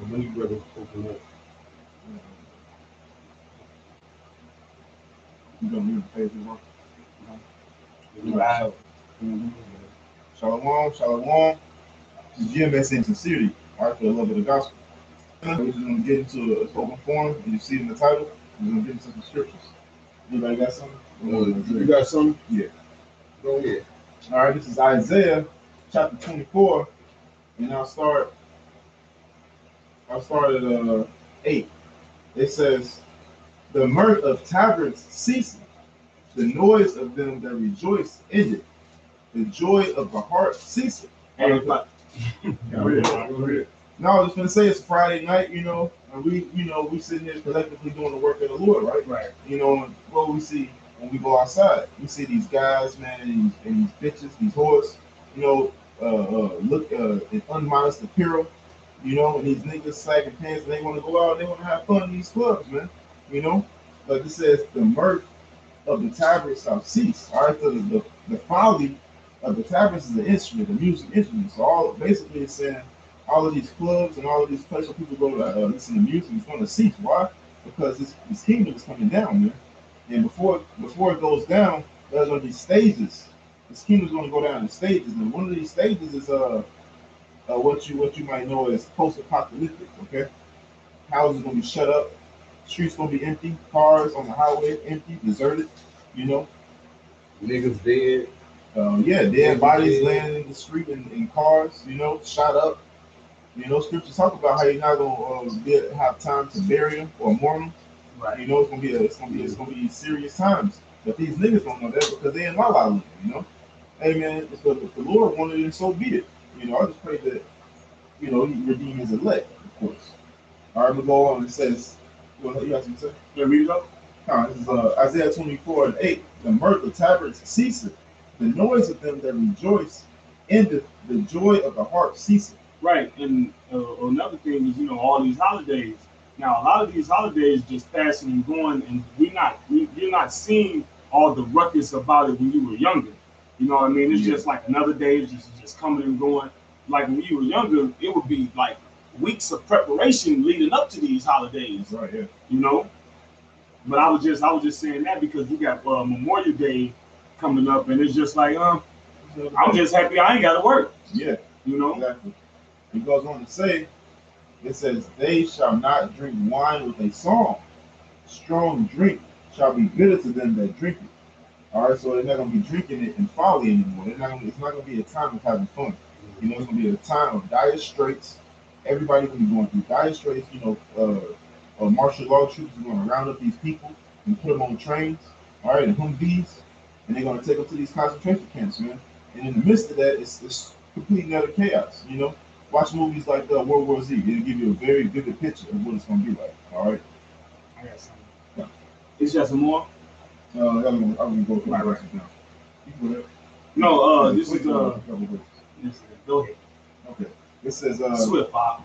When you brother open up. You don't need to pay this one. Right. Shalom, shalom. This is GMS in sincerity. All right, for the love of the gospel. We're just going to get into an open forum, and you see it in the title. We're going to get into some scriptures. Anybody got something? You got something? Yeah. Go ahead. All right, this is Isaiah chapter 24, and I'll start at 8. It says, "The mirth of taverns ceaseth, the noise of them that rejoice ended, the joy of the heart ceaseth." Hey, but Go ahead. No, I was just gonna say it's Friday night, and we sitting here collectively doing the work of the Lord, right? right. And what we see when we go outside, we see these guys, man, and these bitches, these whores, look in unmodest apparel, and these niggas sagging pants, and they want to go out, and they want to have fun in these clubs, man, But it says the mirth of the tabrets shall cease. All right, so the folly of the tabrets is the instrument, the music instrument. So basically it's saying all of these clubs and all of these places where people go to listen to music is going to cease. Why? Because this kingdom is coming down, man. And before it goes down, there's going to be stages. This kingdom is going to go down in stages, and one of these stages is what you might know as post-apocalyptic. Okay, houses going to be shut up, streets going to be empty, cars on the highway empty, deserted. Niggas dead. Dead bodies laying in the street in cars. Shot up. Scriptures talk about how you're not gonna have time to bury them or mourn them. Right. It's gonna be serious times. But these niggas don't know that because they in La La Land. Hey man, if the Lord wanted it, so be it. I just pray that He redeem His elect, of course. All right, we go on. It says, well, you got something to say? Let me go. This is Isaiah 24:8. The mirth of tabrets ceaseth, the noise of them that rejoice endeth, the joy of the heart ceaseth. Right, and another thing is, all these holidays. Now, a lot of these holidays just passing and going, and you're not seeing all the ruckus about it when you were younger. You know what I mean? It's just like another day, it's just coming and going. Like when you were younger, it would be like weeks of preparation leading up to these holidays. Right. Yeah. But I was just saying that because you got Memorial Day coming up, and it's just like, I'm just happy I ain't got to work. Yeah. Exactly. It goes on to say, it says, "They shall not drink wine with a song. Strong drink shall be bitter to them that drink it." All right, so they're not going to be drinking it in folly anymore. It's not going to be a time of having fun. It's going to be a time of dire straits. Everybody's going to be going through dire straits. Martial law troops are going to round up these people and put them on trains, all right, and Humvees, and they're going to take them to these concentration camps, man. And in the midst of that, it's complete and utter chaos. Watch movies like World War Z. It'll give you a very vivid picture of what it's going to be like. All right. I got something. Yeah. Is there some more? I'm going to go through my verses now. You can go ahead. No, this is go ahead. Okay. It says Swift Bob.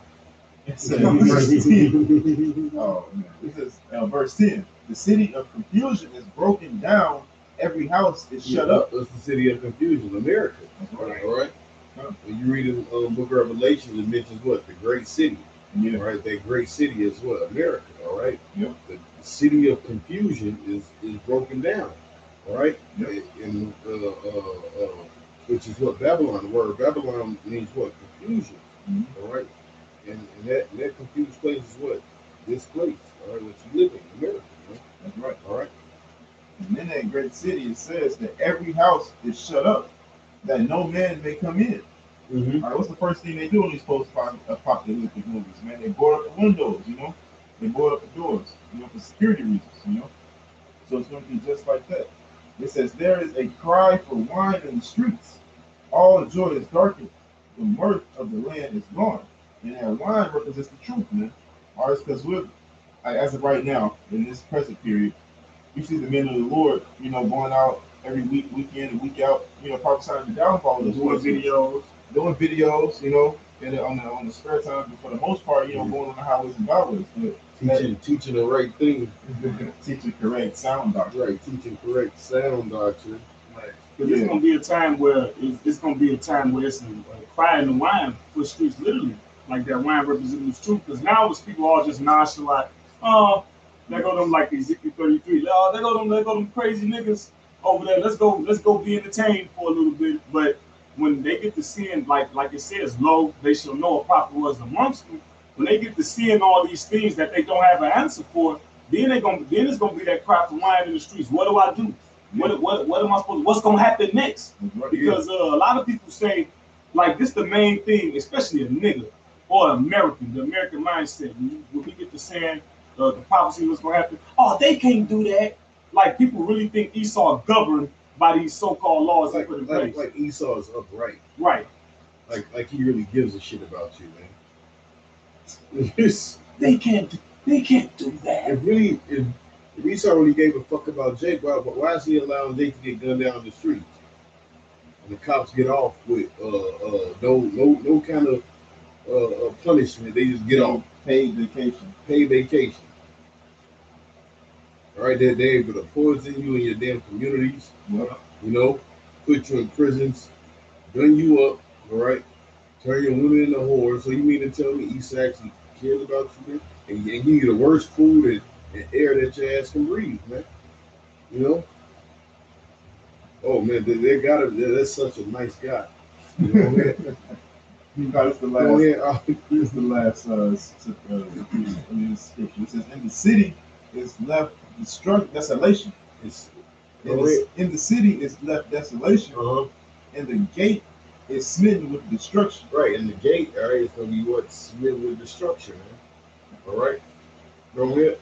It says verse 10. Oh man. It says verse 10. "The city of confusion is broken down, every house is shut up." That's the city of confusion, America. That's right. All right. When you read in Book of Revelation, it mentions what? The great city. Yeah. Right. That great city is what? America. All right. Yep. The city of confusion is broken down. All right. Yep. And which is what Babylon. The word Babylon means what? Confusion. Mm-hmm. All right. And that confused place is what? This place. All right. What you live in, America. Right? That's right. All right. And in that great city, it says that every house is shut up, that no man may come in. Mm-hmm. All right, what's the first thing they do in these post-apocalyptic movies, man? They board up the windows, They board up the doors, for security reasons, So it's going to be just like that. It says, "There is a cry for wine in the streets. All joy is darkened. The mirth of the land is gone." And that wine represents the truth, man. All right, because as of right now, in this present period, you see the men of the Lord, going out every week in and week out, prophesying the downfall of this doing videos, and on the spare time, but for the most part, going on the highways and byways. Teaching the right thing. Teaching correct sound doctrine. Right, teaching correct sound doctrine. Right. Because it's gonna be a time where it's a crying and wine for streets, literally. like that wine representing this truth. Because now it's people all just nonchalant. Oh, there go them like Ezekiel 33. Oh, there go them crazy niggas over there. Let's go be entertained for a little bit. But when they get to seeing, like it says, lo, they shall know a prophet was amongst them. When they get to seeing all these things that they don't have an answer for, then it's gonna be that cry for wine in the streets. What do I do? What am I supposed to? What's gonna happen next? Because a lot of people say, like, this the main thing, especially a nigga or American, the American mindset. When we get to saying the prophecy what's gonna happen, oh, they can't do that. Like, people really think Esau governed by these so-called laws he put in place. Like Esau is upright. Right. Like he really gives a shit about you, man. They can't do that. If Esau really gave a fuck about Jake, why is he allowing Jake to get gunned down the streets? And the cops get off with no kind of punishment. They just get off. Paid vacation. Paid vacation. All right, they're able to poison you in your damn communities. Yeah. You know, put you in prisons, gun you up. All right, turn your women into whores. So you mean to tell me Esau actually cares about you, man? And give you the worst food and air that your ass can breathe, man. You know? Oh man, that's such a nice guy. You know, man. It's the last. It's the last. Scripture. It says, "In the city is left desolation. In the city is left desolation, and the gate is smitten with destruction." Right, and the gate, all right, is gonna be what smitten with destruction, man. All right, go ahead.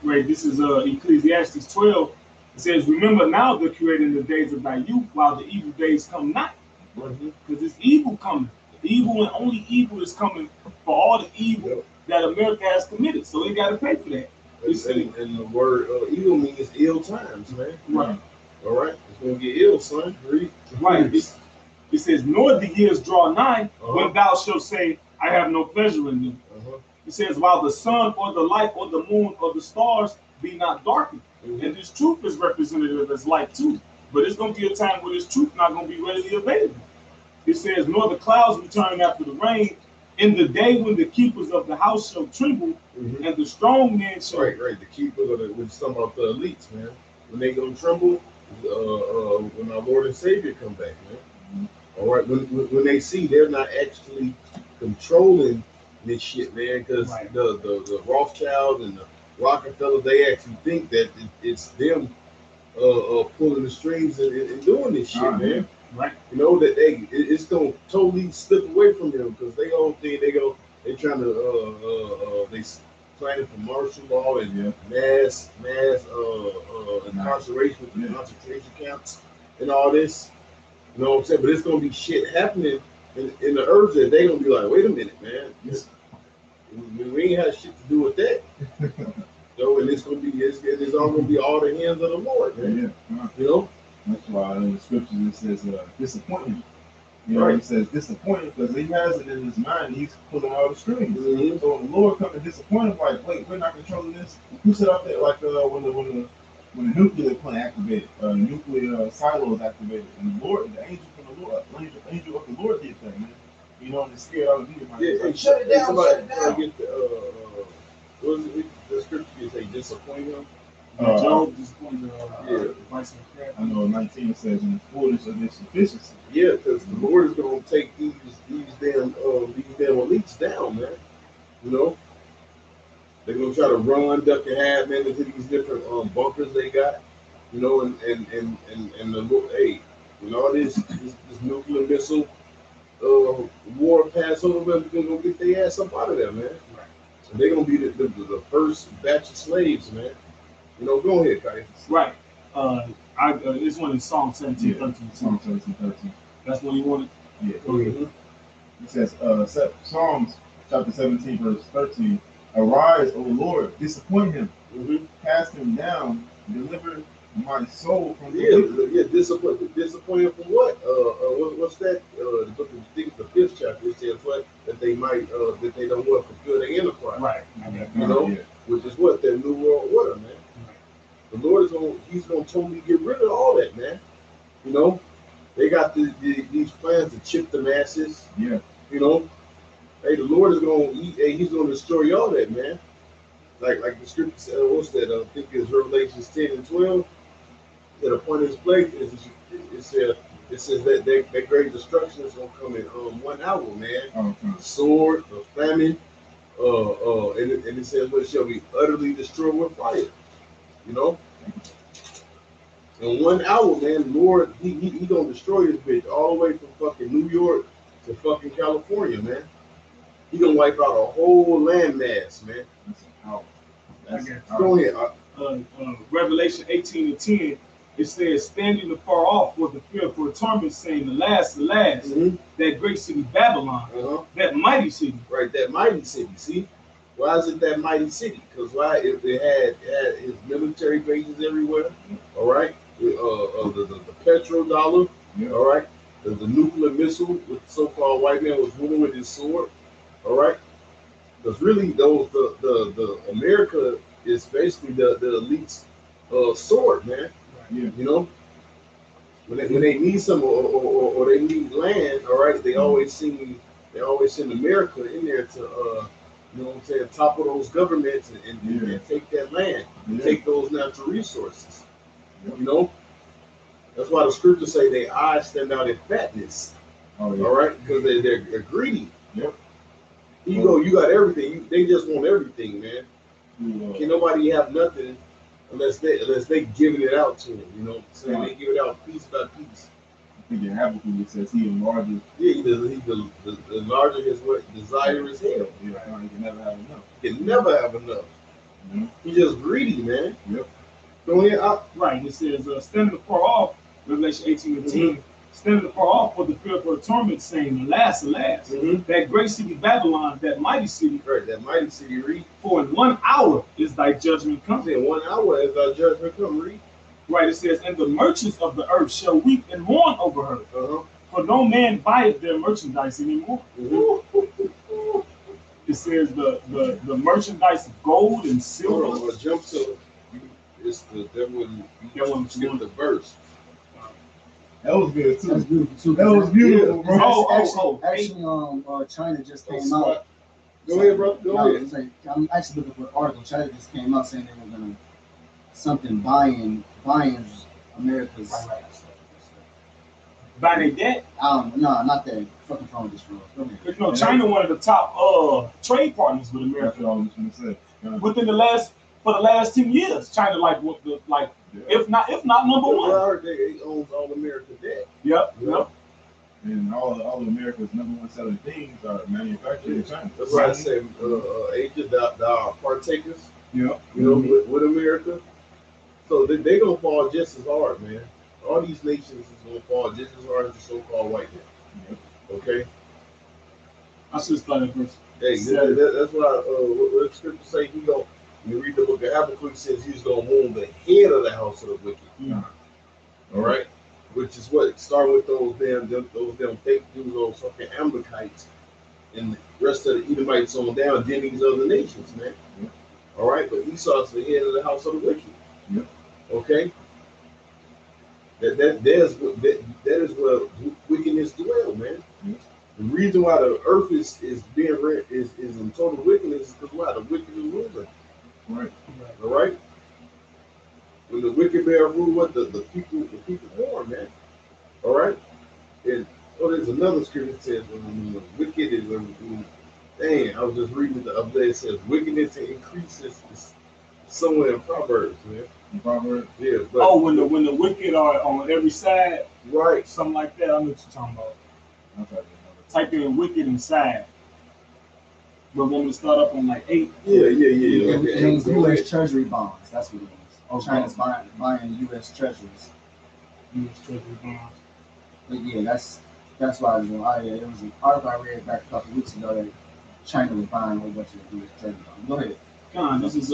Right, this is Ecclesiastes 12. It says, "Remember now the Creator in the days of thy youth, while the evil days come not." Because it's evil coming. The evil and only evil is coming for all the evil that America has committed. So they got to pay for that. And the word evil means ill times, man. Right. All right, it's gonna get ill, son. Read. Right. It says, "Nor the years draw nigh when thou shalt say, I have no pleasure in them." It says, "While the sun or the light or the moon or the stars be not darkened." And this truth is representative as light too. But it's going to be a time where this truth not going to be readily available. It says, "Nor the clouds return after the rain, in the day when the keepers of the house shall tremble, and the strong men shall..." Right. The keepers of we're talking about the elites, man. When they gonna tremble, when our Lord and Savior come back, man. All right, when they see they're not actually controlling this shit, man, because the Rothschilds and the Rockefeller, they actually think that it's them pulling the strings and doing this shit, man. Right. You know that it's gonna totally slip away from them because they all think they trying to they planning for martial law and mass incarceration for concentration camps and all this. You know what I'm saying? But it's gonna be shit happening in the earth that they gonna be like, wait a minute, man. We ain't had shit to do with that. So, and it's all gonna be all the hands of the Lord, man. You know? That's why in the scriptures it says disappointment. You know, it says disappointment because he has it in his mind. He's pulling all the strings. So when the Lord comes to disappoint him, like, wait, we're not controlling this. Who said out there, like when the nuclear plant activated, nuclear silos activated, and the Lord, the angel from the Lord, angel of the Lord did that, man. You know, and it scared all the people. Like, shut it down, shut it down. What was it? The scripture you say disappoint him? Job disappointed advice. I know 19 says, "In the fullness of this sufficiency." Yeah, because the Lord is gonna take these damn elites down, man. You know, they're gonna try to run, duck, and hide, man, into these different bunkers they got. You know, and the hey, you know, this nuclear missile war pass over, they're gonna get their ass up out of there, man. Right. And they're gonna be the first batch of slaves, man. You know, go ahead, Kai. Right. This one is Psalm 17:13. Psalm 17:13. That's what you wanted. Yeah. It says, Psalms chapter 17, verse 13. "Arise, O Lord, disappoint him, cast him down, deliver my soul from the wicked." Disappoint him from what? What's that? The book of the 5th chapter. It says what? That they might that they don't want to fulfill their enterprise. Right. You know, which is what that new world order, man. The Lord he's gonna totally get rid of all that, man. You know, they got these plans to chip the masses. Yeah. You know, Hey, the Lord is he's gonna destroy all that, man. Like the scripture said, what's that? I think it's Revelations 10 and 12. That upon his place it says that great destruction is gonna come in 1 hour, man. Sword, a famine, and it says, "What shall be utterly destroyed with fire?" You know, in 1 hour, man, Lord, he gonna destroy this bitch all the way from fucking New York to fucking California, man. He gonna wipe out a whole landmass, man. Go ahead. Revelation 18 and 10, it says, standing afar off with the fearful torment, saying, alas, alas, that great city Babylon, that mighty city. Right, that mighty city. See? Why is it that mighty city? Because why? If it had his military bases everywhere, all right? The petrodollar, all right? The nuclear missile with the so-called white man was ruling with his sword, all right? Because really, the America is basically the elite's sword, man. Yeah. You know, when they need some or they need land, all right, they always send America in there to you know what I'm saying, topple those governments and take that land, take those natural resources. You know, that's why the scriptures say their eyes stand out in fatness. All right, because they're greedy. Yep. You got everything. They just want everything, man. Can nobody have nothing unless they giving it out to them, you know? So they give it out piece by piece. I think in Habakkuk it says he enlarges. Yeah, the larger his desire is hell. Yeah, he can never have enough. He can never have enough. He's just greedy, man. Yep. Go ahead. Right. It says, standing afar off, Revelation 18 and 10, standing afar off for the fearful torment, saying, alas, alas, that great city Babylon, that mighty city. Right, that mighty city, read. For in 1 hour is thy judgment come. In 1 hour is thy judgment come, read. Right, it says, and the merchants of the earth shall weep and mourn over her. For no man buyeth their merchandise anymore. It says the merchandise of gold and silver. Jump to it's that wouldn't skip the verse. That was good too. That's beautiful too. That was beautiful, bro. Actually, China just came out. Go ahead, bro. Go ahead. I'm actually looking for an article. China just came out saying they were gonna buying America's. By their debt? No, not that. Fucking wrong with this world. You know, China one of the top trade partners with America. That's what I was gonna say. Within the last 10 years, China if not number one. They owns all America's debt. Yep. And all of America's number one selling things are manufactured in China. That's why I say, Asia, the partakers. Yeah. You know, with America. So they gonna fall just as hard, man. All these nations is gonna fall just as hard as the so-called white man. Okay. I should start at verse. Hey, that's why what the scripture say. You read the book of Habakkuk, it says he's gonna wound the head of the house of the wicked. All right, which is what start with those damn fake dudes, those fucking Amalekites, and the rest of the Edomites on down, then these other nations, man. All right, but Esau's the head of the house of the wicked. Okay. That is where wickedness dwells, man. The reason why the earth is in total wickedness is because why the wicked is ruling. Right. All right. When the wicked bear rule, what the people mourn, man. All right. And there's another scripture that says when the wicked is dang, I was just reading the other day. It says wickedness increases somewhere in Proverbs, man. Proverbs. Yeah. But, when the wicked are on every side, right? Something like that. I know what you're talking about. Type in wicked and sad. But when we start up on like 8. Yeah. It means U.S. Treasury bonds. That's what it is. China's buying U.S. Treasuries. U.S. Treasury bonds. But yeah, that's why it was an article I read back a couple of weeks ago that China was buying a whole bunch of U.S. Treasury bonds. Go ahead. Con, this is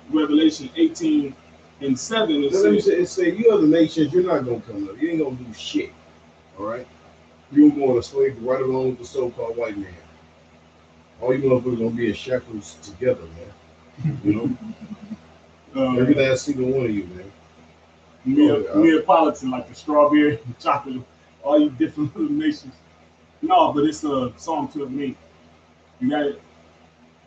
Revelation 18 and 7. It say you other nations, you're not gonna come up. You ain't gonna do shit. All right. You're going to slave right along with the so-called white man. All you motherfuckers gonna be in shackles together, man. You know, every last single one of you, man. Neapolitan, like the strawberry and chocolate, all you different little nations. No, but it's Psalm 2:8. You got it?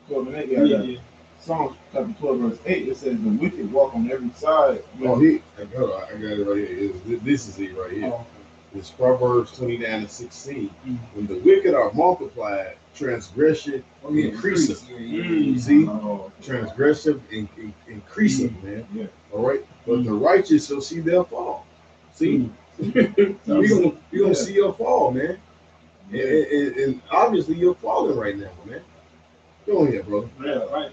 12 and 8, Yeah, yeah. yeah. Psalms chapter 12, verse 8, it says, the wicked walk on every side. Oh, hold on, I got it right here. This is it right here. Oh, It's Proverbs 29:16. Mm. When the wicked are multiplied, transgression oh yeah, increaseth. Mm. See? Oh, Transgression increaseth, man. yeah. All right, but the righteous shall see their fall. See, Mm. you gonna Yeah. see your fall, man. Yeah. And obviously you're falling right now, man. Go ahead, brother. Yeah, right,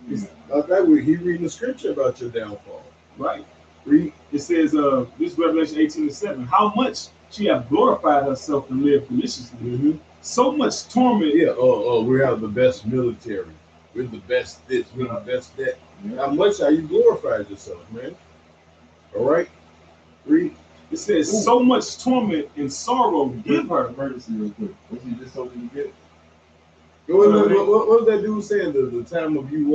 He reading the scripture about your downfall. right. Read. It says, this Revelation 18:7. How much she have glorified herself and lived deliciously. Mm-hmm. So much torment. Yeah. We have the best military. We're the best this. We're the best that. Yeah. How much have you glorified yourself, man? All right. Read. It says, so much torment and sorrow give her. Emergency real quick. What you just told me to get? What was that dude saying? The time of you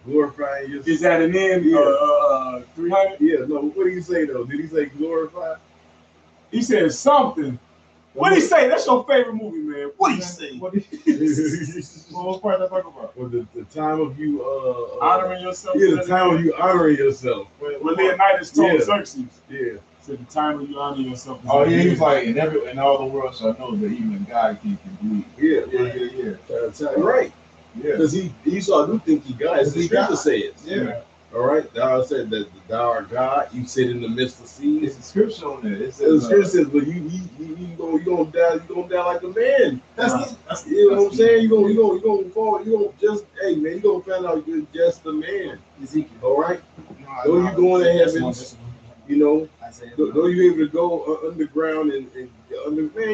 glorifying yourself? Is that an end? Yeah. 300? Yeah. No. What did he say though? Did he say glorify? He said something. What did he say? That's your favorite movie, man. What did he say? What part I talk about? Well, the time of you Honoring yourself. yeah, the time of you honoring yourself. When Leonidas told Yeah. Xerxes, Yeah. said the time of you honor yourself. Is Oh at yeah, he was hand." like, and all the world shall know that even God can bleed. Yeah. Right. Yeah. Because Esau do think he God. As the He scripture God. says. Yeah. All right. Thou said that thou art God. You sit in the midst of seas. It's a scripture on there. It The says, scripture says, but you gonna die. You gonna die like a man. that's You know what I'm saying? You gonna fall. You gonna just hey man. You gonna find out you're just a man. Ezekiel. All right. Though you going to heavens, you know. Isaiah. Though you able to go underground and man,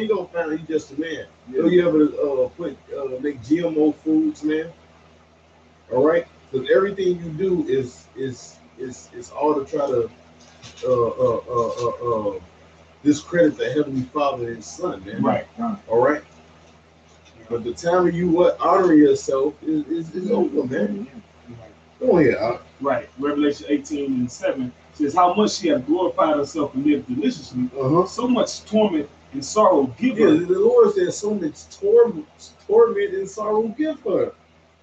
you gonna find out you just a man. Though you ever make GMO foods, man. All right, because everything you do is all to try to discredit the Heavenly Father and His Son, man. Right. All right. But the time of you honoring yourself is over, man. Go ahead. Right. Revelation 18:7 says, how much she hath glorified herself and lived deliciously. So much torment and sorrow give Yeah, her. the Lord says so much torment and sorrow give her.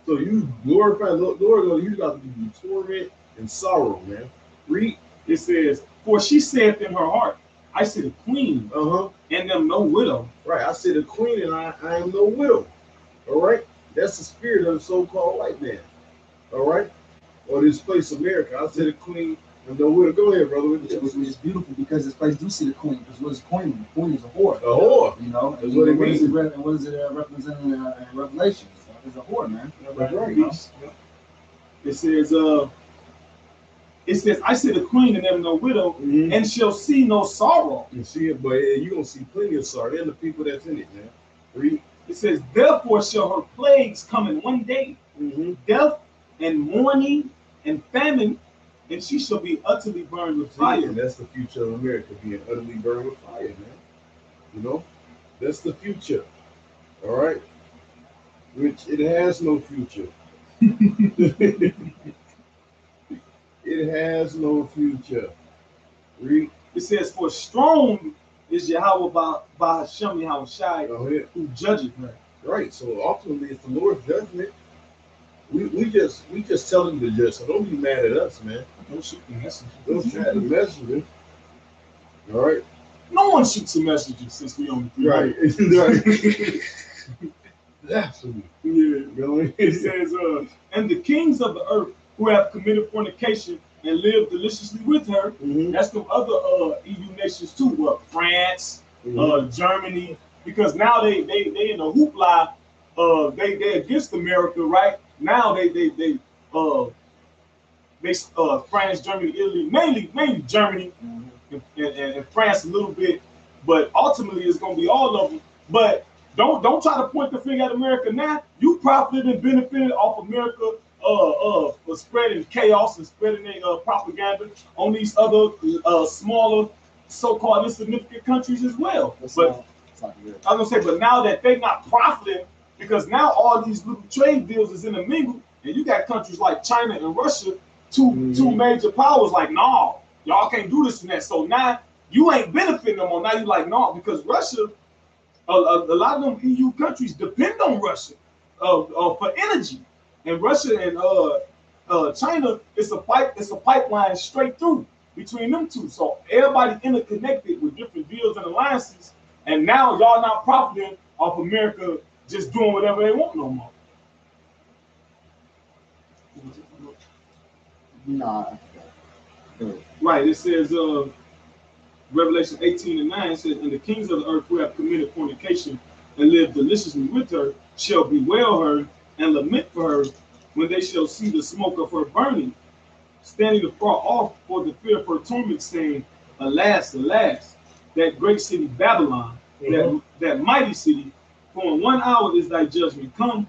So you glorify the Lord, you got to be torment and sorrow, man. Read. It says, for she saith in her heart, I sit a queen, and am no widow. Right. I said a queen and I am no widow. All right. That's the spirit of the so-called white man. All right. Or this place America. I said a queen and no widow. Go ahead, brother. Which is beautiful because this place do see the queen. Because what is queen? The queen is a whore. A whore. You know. That's what it means. What is it representing in Revelation? It's a whore, man. That's right. You know? It says, I sit a queen and am no widow, and shall see no sorrow. You see it, but you're gonna see plenty of sorrow. They're the people that's in it, man. Read. It says, therefore shall her plagues come in one day, death and mourning and famine, and she shall be utterly burned with fire. And that's the future of America, being utterly burned with fire, man. You know, that's the future. All right, which it has no future. It has no future. Read. It says, for strong is Yahweh by Hashem Yahweh Shai, who judgeth her. Right. So ultimately, it's the Lord's judgment. We just tell him to judge. So don't be mad at us, man. Don't shoot the messenger. Don't shoot the messenger. All right. No one shoots a messenger since we own the Right. Right. Absolutely. Yeah. It says, and the kings of the earth who have committed fornication and lived deliciously with her. That's the other EU nations too. What, France, Germany, because now they in a hoopla. They against America, right? Now they France, Germany, Italy, mainly Germany and France a little bit, but ultimately it's gonna be all of them. But don't try to point the finger at America now. You profited and benefited off America for spreading chaos and spreading their propaganda on these other smaller so-called insignificant countries as well. But I was gonna say, but now that they're not profiting, because now all these little trade deals is in the mingle, and you got countries like China and Russia, two major powers, like, no, y'all can't do this and that. So now you ain't benefiting no more. Now you like, no, because Russia a lot of them EU countries depend on Russia for energy, and Russia and China, it's a pipeline straight through between them two. So everybody interconnected with different deals and alliances, and now y'all not profiting off America just doing whatever they want no more. Nah. Right. It says Revelation 18:9 says, and the kings of the earth who have committed fornication and lived deliciously with her shall bewail her and lament for her when they shall see the smoke of her burning, standing afar off for the fear of her torment, saying, alas, alas, that great city Babylon, that mighty city, for in 1 hour is thy judgment come,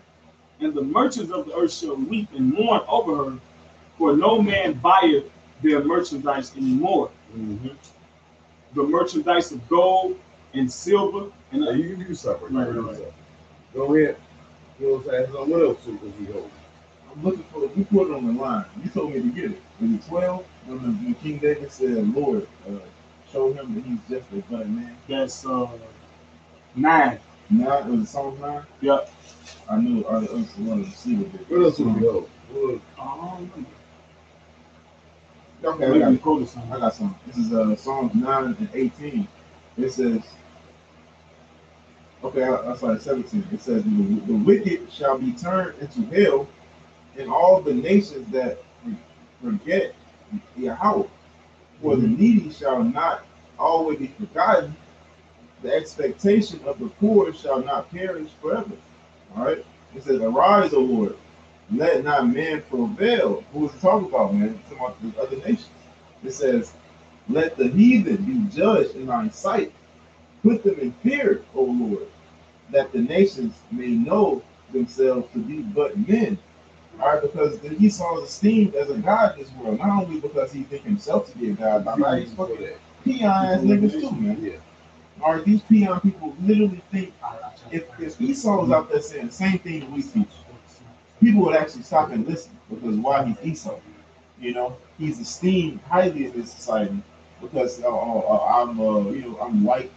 and the merchants of the earth shall weep and mourn over her, for no man buyeth their merchandise anymore. Mm-hmm. The merchandise of gold and silver and You can do something. Right. Go ahead. You know what I'm saying? What else does he hold? I'm looking for it. You put it on the line. You told me to get it. Was it 12? When King David said, Lord, show him that he's just a good man. That's 9. 9? Was it Psalm 9? Yep. I knew I wanted to see what What else does he hold? Okay, I got some. This is Psalms 9 and 18. It says, okay, I started 17. It says, the wicked shall be turned into hell, and all the nations that forget Yahweh. For the needy shall not always be forgotten. The expectation of the poor shall not perish forever. All right. It says, arise, O Lord. Let not man prevail. Who is it talking about, man? It's talking about the other nations. It says, let the heathen be judged in thine sight. Put them in fear, O Lord, that the nations may know themselves to be but men. All right, because Esau is esteemed as a god in this world, not only because he thinks himself to be a god, but he's fucking peon ass niggas too, man. Yeah. All right, these peon people literally think if Esau was out there saying the same thing that we teach, people would actually stop and listen, because why he's Esau? You know, he's esteemed highly in this society because I'm white,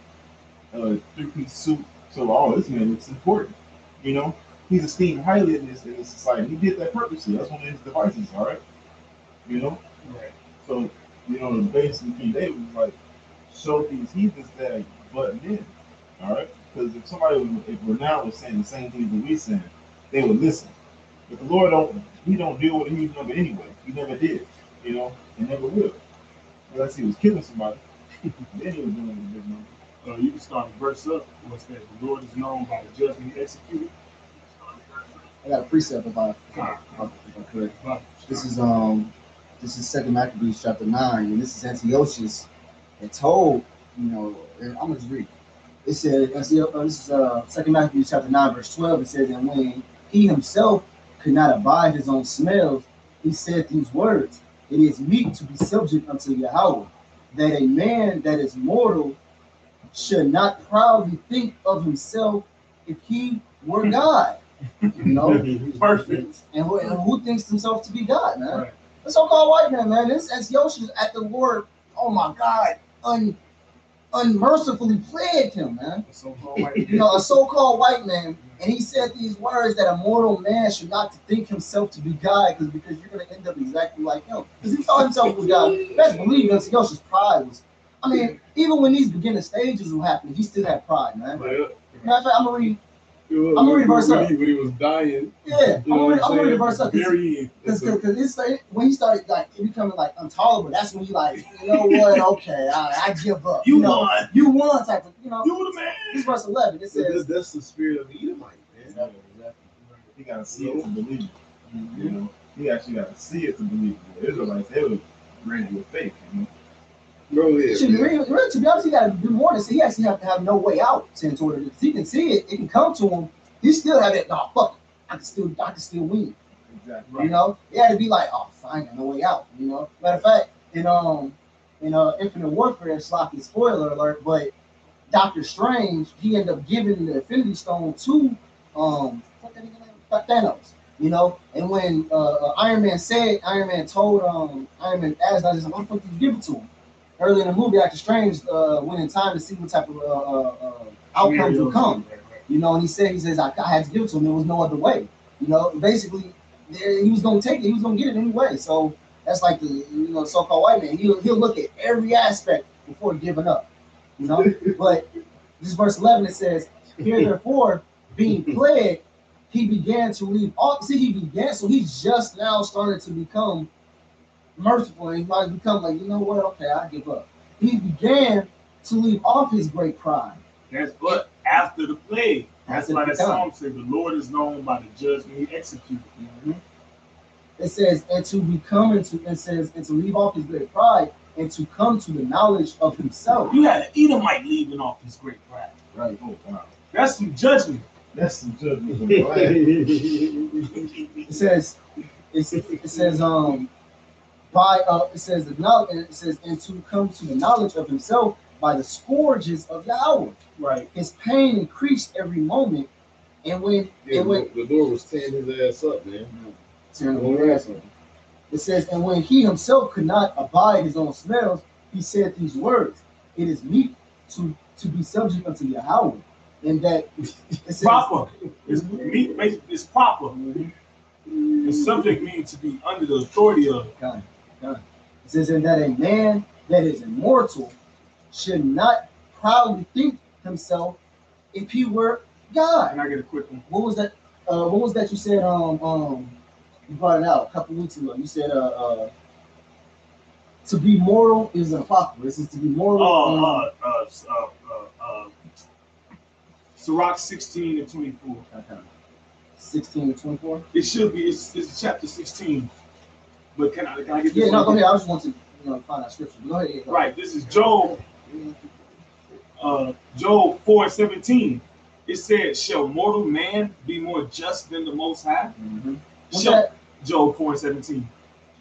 3-piece suit, so this man looks important. You know, he's esteemed highly in this society. He did that purposely. That's one of his devices. All right, you know. Right. So the basically King David was like, show these heathens that but men. All right, because if Renown was saying the same things that we saying, they would listen. But the Lord don't deal with a heathen number anyway. He never did, you know, and never will. Unless he was killing somebody, then he was doing a big number. You can start a verse up. What's that? The Lord is known by the judgment executed. I got a precept about it. This is 2 Maccabees chapter 9, and this is Antiochus that told, you know, I'm gonna just read it. It said, this is 2 Maccabees chapter 9, verse 12. It says, and when he himself could not abide his own smells, he said these words, it is meet to be subject unto Yahweh, that a man that is mortal should not proudly think of himself if he were God. You know? Perfect. And who thinks himself to be God, man? Right. The so-called white man, man. This Antiochus at the Lord, oh my God, unmercifully plagued him, man. You know, a so-called white man, and he said these words that a mortal man should not think himself to be God, because you're going to end up exactly like him. Because he thought himself was God. Best believe Antiochus' pride was. I mean, even when these beginning stages were happening, he still had pride, man. Matter of fact, I'm gonna read verse up. When he was dying. Yeah, I'm gonna read verse up. Because when he started like becoming like intolerable, that's when he like, you know what? Okay, I give up. You know, won. You won type of, you know. You the man. This verse 11. It says that's the spirit of the Edomite, man. Exactly. You gotta see it to believe it. You know, you actually gotta see it to believe it. The Israelites, they were ready with faith. You know. Go ahead. To be honest, he got to do more than say. He actually have to have no way out. Saying toward it, if he can see it, it can come to him. He still have that. No, fuck it. I can still win. Exactly. You know, he had to be like, oh, I ain't got no way out. You know. Matter of fact, in Infinite Warfare, sloppy spoiler alert, but Doctor Strange, he ended up giving the Infinity Stone to Thanos. You know, and when Iron Man told Iron Man asked, I just, why the fuck did you give it to him? Early in the movie, Doctor Strange went in time to see what type of outcomes Yeah, will come. right. You know, and he says, I had to give it to him. There was no other way. You know, basically, he was gonna take it. He was gonna get it anyway. So that's like the so-called white man. He'll look at every aspect before giving up. You know, but this verse 11 it says, "Here therefore, being plagued, he began to leave off." See, he began, so he's just now started to become merciful, and he might become like, you know what? Okay, I give up. He began to leave off his great pride. That's but after the plague. That's After why the that time. psalm said, "The Lord is known by the judgment He executes." It says, and to become into it says, and to leave off his great pride and to come to the knowledge of himself. You had an Edomite leaving off his great pride. Right. Oh wow, That's some judgment. that's some judgment. It says, by it says the knowledge, and it says, and to come to the knowledge of himself by the scourges of Yahweh. Right. His pain increased every moment, and when Yeah, it went, the Lord was tearing his ass up, man. it says, and when he himself could not abide his own smells, he said these words: "It is meet to be subject unto Yahweh," and that it says, Proper. It's proper. The subject means to be under the authority of. It says, and that a man that is immortal should not proudly think himself if he were God. Can I get a quick one? What was that? What was that you said? You brought it out a couple weeks ago. You said, to be mortal is an apocrypha. This is to be mortal. Sirach 16 and 24. 16 to 24. It should be. It's chapter 16. But can I get this? Yeah, no, one? go ahead. I just want to find that scripture. Go ahead. Yeah, go Right. This is Job. Job 4:17. It said, "Shall mortal man be more just than the Most High?" Mm-hmm. Job 4:17.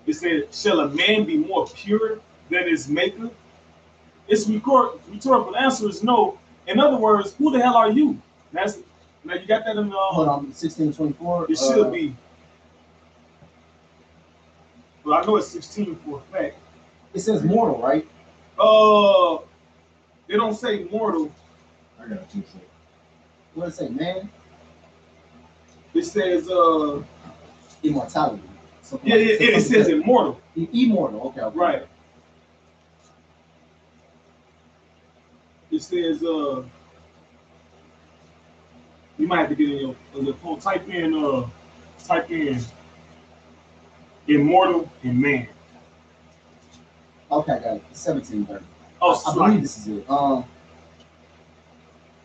It said, "Shall a man be more pure than his maker?" Its rhetorical answer is no. In other words, who the hell are you? Now you got that in the. Hold on, 16 24. It should be. Well, I know it's 16 for a fact. It says mortal, right? They don't say mortal. I got you. What does it say, man? It says Immortality. it says immortal. Immortal. Okay. Right. It says you might have to get in your phone. Type in immortal and man. Okay, got it. 17:30. Oh, I believe this is it.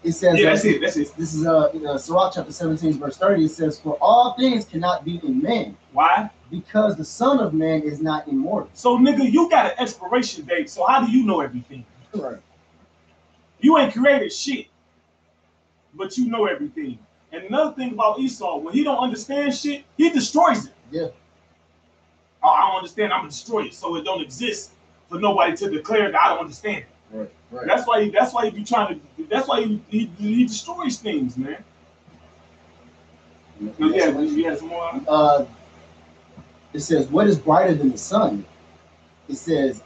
It says, yeah, that's it. That's it. This is Sirach chapter 17, verse 30. It says, "For all things cannot be in man, Why? because the Son of Man is not immortal." So, nigga, you got an expiration date. So how do you know everything? Right. You ain't created shit, but you know everything. And another thing about Esau, when he don't understand shit, he destroys it. Yeah. Oh, I don't understand. I'm gonna destroy it, so it don't exist for nobody to declare that I don't understand it. Right. Right. That's why he be trying to. That's why he destroys things, man. No, you had some more. It says, "What is brighter than the sun?" It says,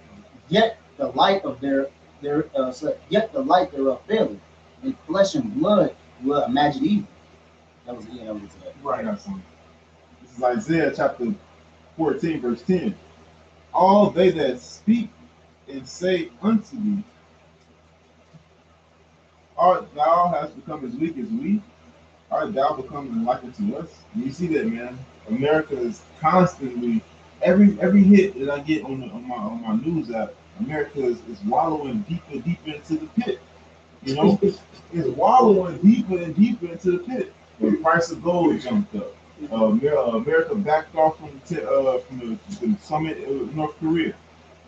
"Yet the light of yet the light thereof faileth, and flesh and blood will imagine evil." That was it. Right. This is Isaiah chapter 14, verse 10. "All they that speak and say unto thee, Art thou hast become as weak as we? Art thou become like unto us?" And you see that, man. America is constantly every hit that I get on my news app. America is wallowing deeper into the pit. You know, it's wallowing deeper and deeper into the pit. The price of gold jumped up. America backed off from the summit of North Korea.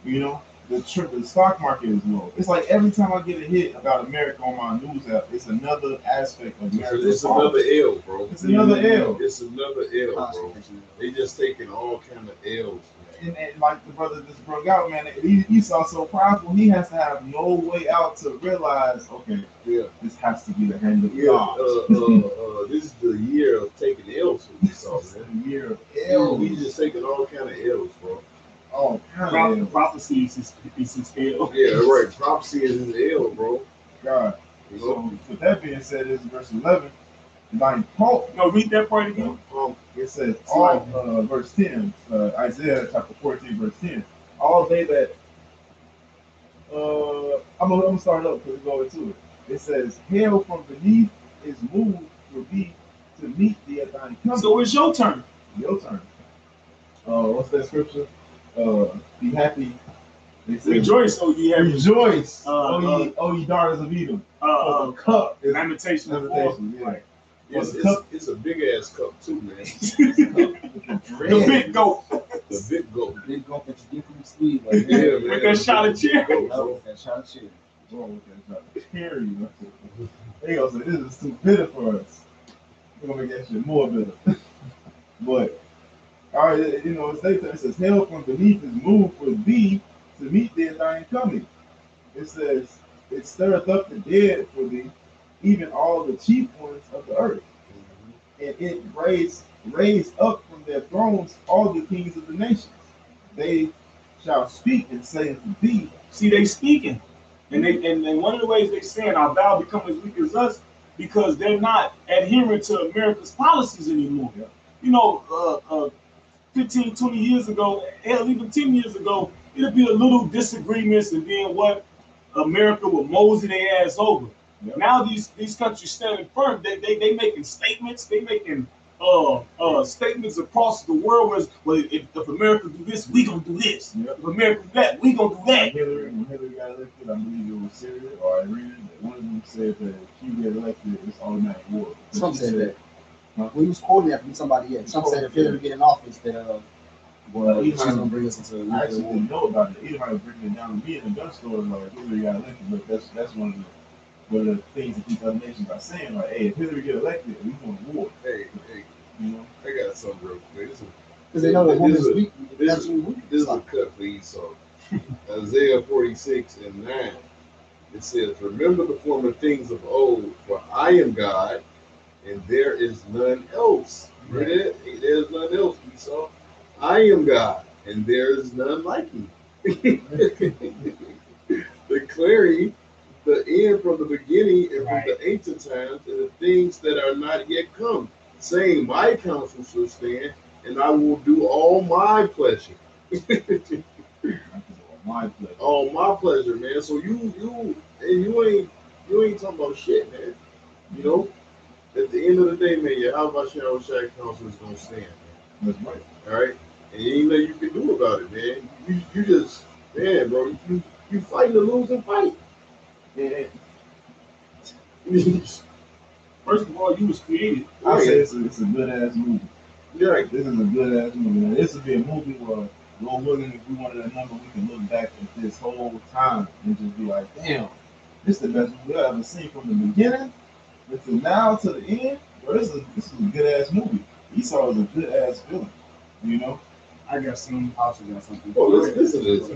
You know, the stock market is low. It's like every time I get a hit about America on my news app, it's another aspect of America. It's another L, bro. It's another L. It's another L, bro. They just taking all kind of L's. And like the brother just broke out, man, Esau's so prideful, he has to have no way out to realize, okay, yeah, this has to be the hand of yeah. God. This is the year of taking L's for Esau, man. The year of L. He's just taking all kind of L's, bro. Oh, Prophecy is his L. Yeah, right. Prophecy is his L, bro. God. You know? So with that being said, this is verse 11. Thine Paul, No, read that part again. it says all verse 10, Isaiah chapter 14, verse 10. All they that I'm gonna start up because we go into it. It says, hell from beneath is moved for thee to meet thee at thine coming. So it's your turn. Your turn. What's that scripture? Be happy. It says, Rejoice, O ye heavens. rejoice, Uh, O ye daughters of Edom. Uh, Cup is Lamentation. lamentation, yeah. Right. It's a big ass cup too, man. The big goat. The big goat. Big gulp that you get from the sleeve. Like, Yeah, yeah, man. With that shot of cherry. Goat, no, bro. that shot of shit. Wrong with that shot. Carry you. They gonna say this is too bitter for us. We're gonna make that shit more bitter. But all right, it's later. It says, hell from beneath is moved for thee to meet thee at thine coming. It says, it stirreth up the dead for thee, even all the chief ones of the earth. And it raised up from their thrones all the kings of the nations. They shall speak and say unto thee. See, they speaking. And one of the ways they saying our vow become as weak as us because they're not adhering to America's policies anymore. Yeah. You know, 15, 20 years ago, hell, even 10 years ago, it'd be a little disagreements and then what America would mosey their ass over. Yeah. Now these countries standing firm. They making statements. They making statements across the world. If America do this, we gonna do this. Yeah. If America do that, we gonna do that. When Hillary got elected, I believe it was Syria or Iran. One of them said that if she get elected, it's automatic war. Trump said that. Huh? We was quoting that from somebody else. Trump said if Hillary get in office, that Well, she's gonna bring us into a I nuclear actually war. didn't know about it. Either might bring it down to me in the gun store, like Hillary got elected, but that's one of the things that these other nations are saying, like, hey, if Hillary get elected, we going to war. Hey, You know? I got something real quick. Because they know that women's weak. This That's is, weak. this is a cut for Esau. Isaiah 46 and 9. It says, remember the former things of old, for I am God, and there is none else. Hear that? There's none else, Esau. I am God, and there is none like me. Declaring the end from the beginning and from the ancient times, and the things that are not yet come, saying, my counsel shall stand, and I will do all my pleasure. My pleasure. All my pleasure, man. So you ain't talking about shit, man. You know, at the end of the day, man, your how about Shai counsel is gonna stand, man. That's right. All right, and you ain't nothing you can do about it, man. You just, man, bro, you fighting a losing fight. Yeah. First of all, you was created. I say it's a good ass movie. Yeah, This is a good ass movie. Now, this would be a movie where, Lord willing, if we wanted a number, we can look back at this whole time and just be like, damn, this is the best movie I've ever seen from the beginning until now to the end. Bro, this is a good ass movie. Esau is a good ass villain, you know? I got some. Also got something. Oh, listen to this,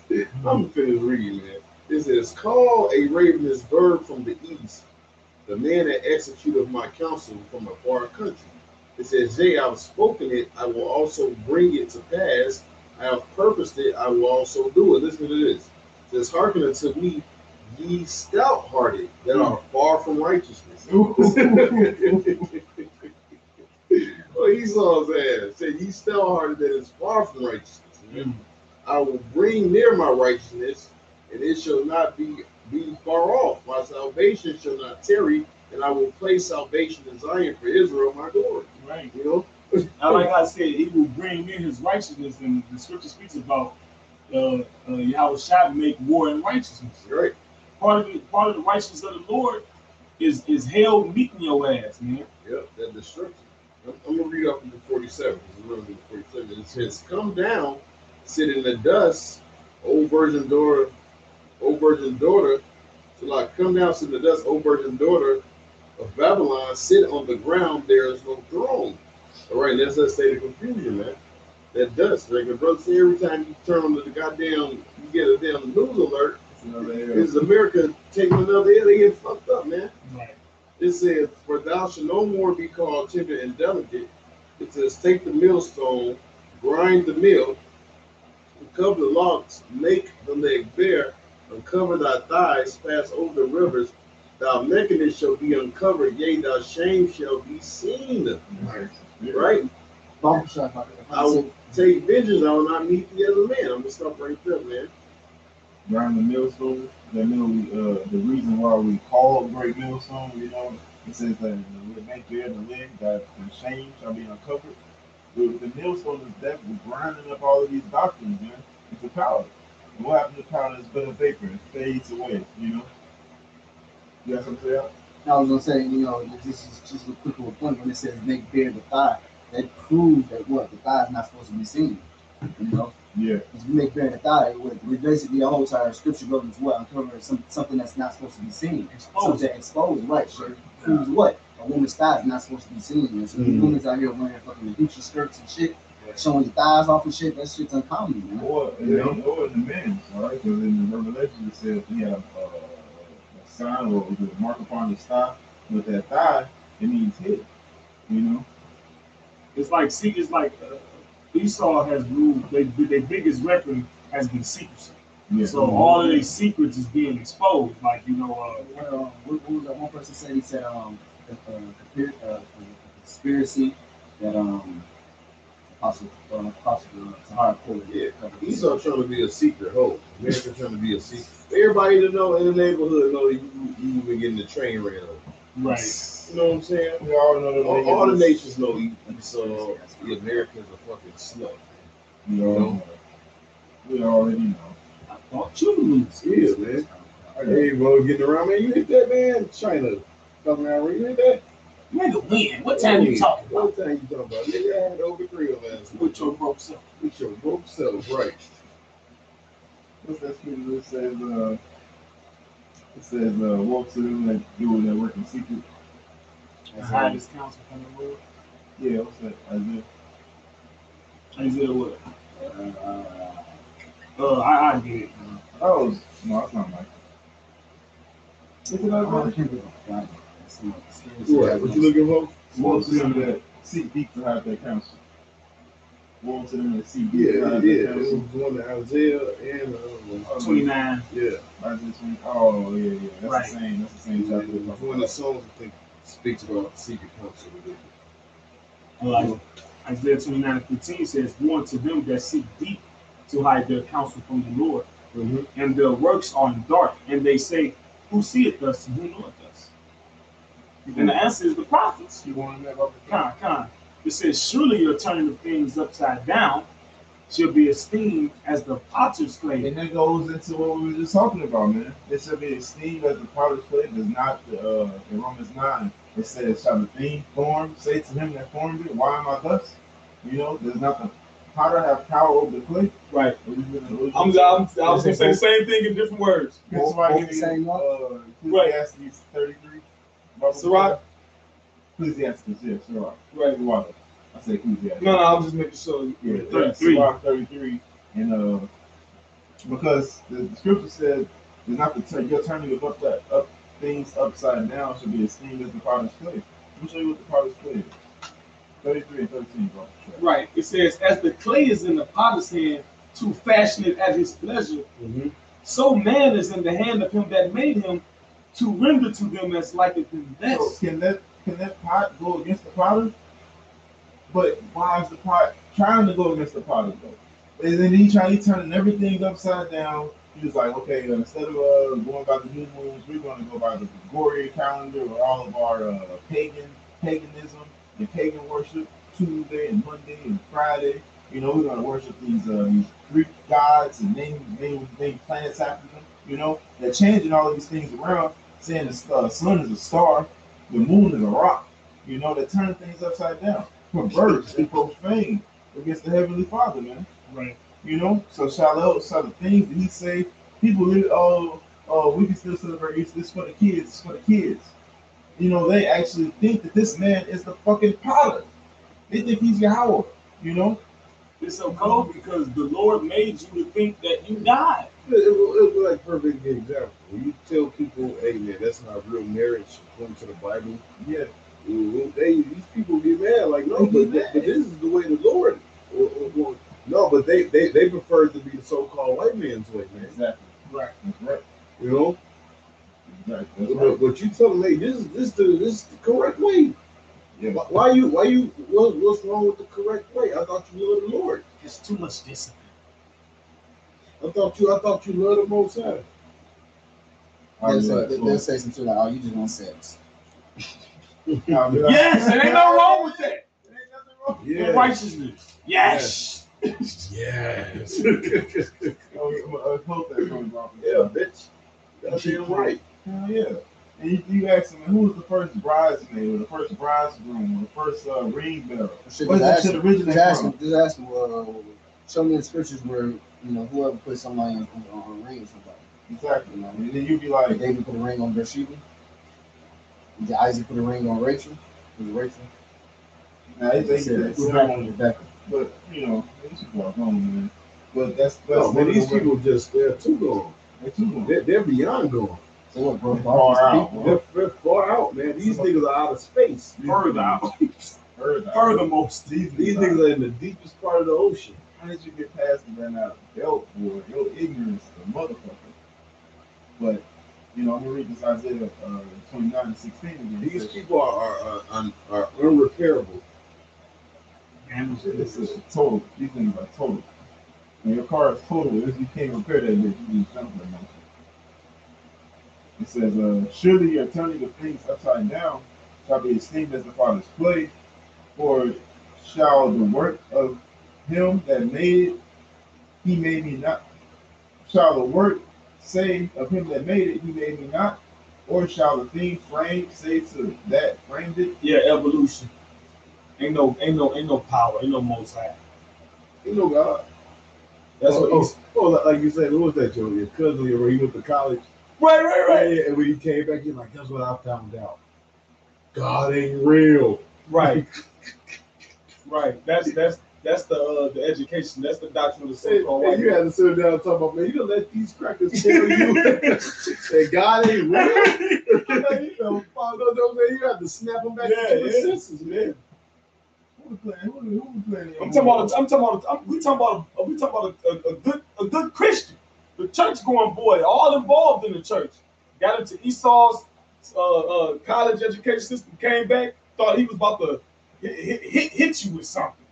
man. I'm finished reading, man. It says, call a ravenous bird from the east, the man that executeth my counsel from a far country. It says, yea, I have spoken it, I will also bring it to pass. I have purposed it, I will also do it. Listen to this. It says, hearken unto me, ye stout-hearted, that are far from righteousness. Well, Esau's ass said, ye stout-hearted that is far from righteousness. I will bring near my righteousness, and it shall not be far off. My salvation shall not tarry, and I will place salvation in Zion for Israel, my glory. Right. You know? I like how I said he will bring in his righteousness, and the scripture speaks about Yahweh shall make war in righteousness. Right. Part of the righteousness of the Lord is hell meeting your ass, man. Yep, that destruction. I'm gonna read up into 47. It says, come down, sit in the dust, O virgin daughter, till I come down, sit in the dust, O virgin daughter of Babylon, sit on the ground, there is no throne. All right, that's that state of confusion, man. That dust, like a brother say, every time you turn on the goddamn, you get a damn news alert, is America taking another hit? They get fucked up, man. Right. It says, for thou shalt no more be called tender and delicate. It says, take the millstone, grind the mill, cover the logs, make the leg bare, uncover thy thighs, pass over the rivers. Thy nakedness shall be uncovered, yea, thy shame shall be seen. Right? Bump shot. I will take vengeance, I will not meet thee as a man. I'm gonna stop right there, man. Around the millstone, the reason why we call Great Millstone, you know, it says that we make bare the leg, that the shame shall be uncovered. The millstone is definitely grinding up all of these doctrines, man, into powder. And what happens to powder is but a vapor, it fades away, you know. You got something to say? Al? I was gonna say, you know, this is just a quick little point when it says make bare the thigh. That proves that what the thigh is not supposed to be seen. You know, Yeah. if you make bare the thigh, we basically the whole entire scripture goes as well, uncovering something that's not supposed to be seen. Something exposed, right? Sure. Proves what a woman's thigh is not supposed to be seen. And so these women's out here wearing fucking Gucci skirts and shit, showing your thighs off and shit. That shit's uncommon, man. Or in the men, all right? Because in the Revelation it says he had a sign or the mark upon his thigh. With that thigh, it means hid. You know. It's like Esau has ruled. Their biggest weapon has been secrecy. Yeah. So all of these secrets is being exposed. Like What was that one person said? He said the conspiracy that Apostle Tahara quoted. Yeah, Esau trying to be a secret hoe. America trying to be a secret. Everybody to know in the neighborhood know you been getting the train ran over. right. You know what I'm saying? We all know that All the nations know Esau. The Americans are fucking slut. We all know. We already know. I thought you knew. Yeah, man. Hey, bro, getting around, man. You hit that, man. China coming around. You hit that? Nigga, when? What time you talking about? What time you talking about? Nigga, I had over 3 of last week. With your broke self. With your broke self, right? What's that scripture that says? It says, "Woe to them that do their work in secret." The highest counsel from the world. Yeah, what's that? Isaiah. Isaiah what? I get it. Oh, no, it's not Mike. Is it Isaiah? What you looking for? Woe to them that seek deep to have their counsel. Woe to them that seek deep to Yeah, have yeah. their It was counsel. one to Isaiah and 29. yeah. Isaiah 20. Oh, yeah, yeah. That's Right. the same. That's the same chapter. It's one of the songs I think speaks about secret counsel. Isaiah 29:15 says, "Woe to them that seek deep to hide their counsel from the Lord, Mm-hmm. and their works are in dark, and they say, Who seeth us and who knoweth us?" And the answer is the prophets. You want to know about the Con. It says, "Surely your turning of things upside down shall be esteemed as the potter's clay." And that goes into what we were just talking about, man. It should be esteemed as the potter's clay. Does not in Romans 9 it says, "Shall the thing formed say to him that formed it, Why am I thus?" You know, does not the potter have power over the clay? Right. I was gonna say the same thing in different words. Can somebody Both give the me same Ecclesiastes 33? Sirach? Ecclesiastes, yeah, Sirach. Right. What? I say Ecclesiastes. No, I was just making sure. Yeah, 33. Sirach 33. And because the scripture says, "It's not the your turning of up things upside down should be esteemed as the potter's clay." Let me show you what the potter's clay is. 33 and 13, bro. Right. It says, "As the clay is in the potter's hand to fashion it at his pleasure, Mm-hmm. so man is in the hand of him that made him to render to them as liketh him So best." can that pot go against the potter? But why is the pot trying to go against the potter though? And then he turning everything upside down. He was like, okay, instead of going by the new moons, we're going to go by the Gregorian calendar or all of our paganism and pagan worship, Tuesday and Monday and Friday. You know, we're going to worship these Greek gods and name planets after them. You know, they're changing all of these things around, saying the sun is a star, the moon is a rock. You know, they're turning things upside down, perverse and profane against the Heavenly Father, man. Right. You know, so the things that he say, people really, we can still celebrate Easter. This for the kids. It's for the kids. You know, they actually think that this man is the fucking potter. They think he's Yahweh. You know, It's so cold because the Lord made you to think that you died. It was like a perfect example. When you tell people, hey man, that's not real marriage according to the Bible. yeah. These people get mad, like, no, but this is the way the Lord. No, but they prefer to be the so-called white man's way, man. Exactly. Right. That's right. You know, Exactly. That's right. but you tell them, hey, this is the correct way. Yeah. What's wrong with the correct way? I thought you loved the Lord. There's too much discipline. I thought you loved the Most High. They'll say some shit like, "Oh, you just want sex." Yes, there ain't nothing wrong with that. Yeah. And righteousness. Yes. Yes. Hope that comes off. Yeah, bitch. That's damn right. Hell yeah. And you ask them, who was the first bridesmaid or the first bridegroom or the first ring bearer? Where did that shit originate from? Just ask them, show me in the scriptures where, whoever put somebody on a ring or somebody. Exactly. You know? And then you'd be like, David put a ring on Bathsheba. Did Isaac put a ring on Rachel? Was it Rachel? nah, they Said put it's a ring on you. Rebecca. But, these people are gone, man. But that's No, man, these people they're too gone. they're too long. They're beyond gone. So what, bro? Far out. They're far out, man. These niggas are out of space. Further out. Further. Furthermost. These These niggas are in the deepest part of the ocean. How did you get past the ran out of belt or your ignorance, the motherfucker? But, I'm going to read this Isaiah 29:16 again. These people are unrepairable. This is total. These things are total. When your car is total, if you can't repair that bitch, you need something. It says, surely your turning of things upside down shall be esteemed as the Father's play, for shall the work of him that made it, he made me not? Shall the work say of him that made it, he made me not? Or shall the thing framed say to that framed it? Yeah, evolution. Ain't no power, ain't no Most High. You know God. That's what he's. Like you said, what was that, Joe? Your cousin, where he went to college. Right. Yeah, and when he came back, he's like, that's what I found out. God ain't real. Right. That's the education. That's the doctrine of the so-called white And you had to sit down and talk about, man, you don't let these crackers tell you that God ain't real. You have to snap them back to the senses, man. Who was playing? We talking about a good Christian, the church going boy, all involved in the church. Got into Esau's college education system, came back, thought he was about to hit you with something.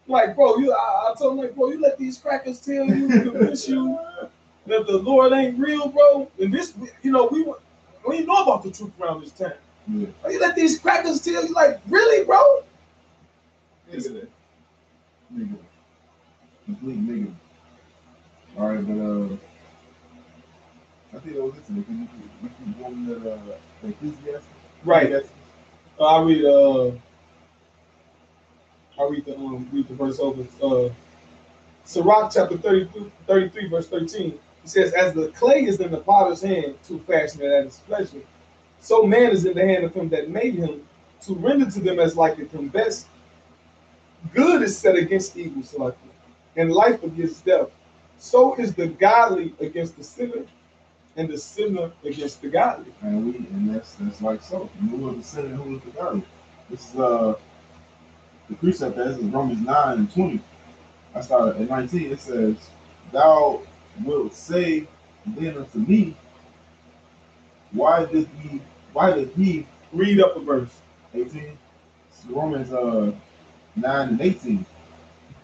Like, bro, I told him, like, bro, you let these crackers tell you, convince you that the Lord ain't real, bro. And this, we didn't know about the truth around this time. Yeah. You let these crackers tell you, like, really, bro? Nigga. Complete nigga. All right, but I think that was it today. You keep going that Ecclesiastes. Right. I read the verse over. Sirach chapter 33, verse 13. It says, as the clay is in the potter's hand to fashion it at his pleasure, so man is in the hand of him that made him to render to them as liketh him best. Good is set against evil, selected, and life against death. So is the godly against the sinner, and the sinner against the godly. And that's like so. Who was the sinner and who was the godly? This is the precept that is Romans 9:20. I started at 19. It says, thou wilt say then unto me, why did he Read up a verse. 18? It's Romans 9:18.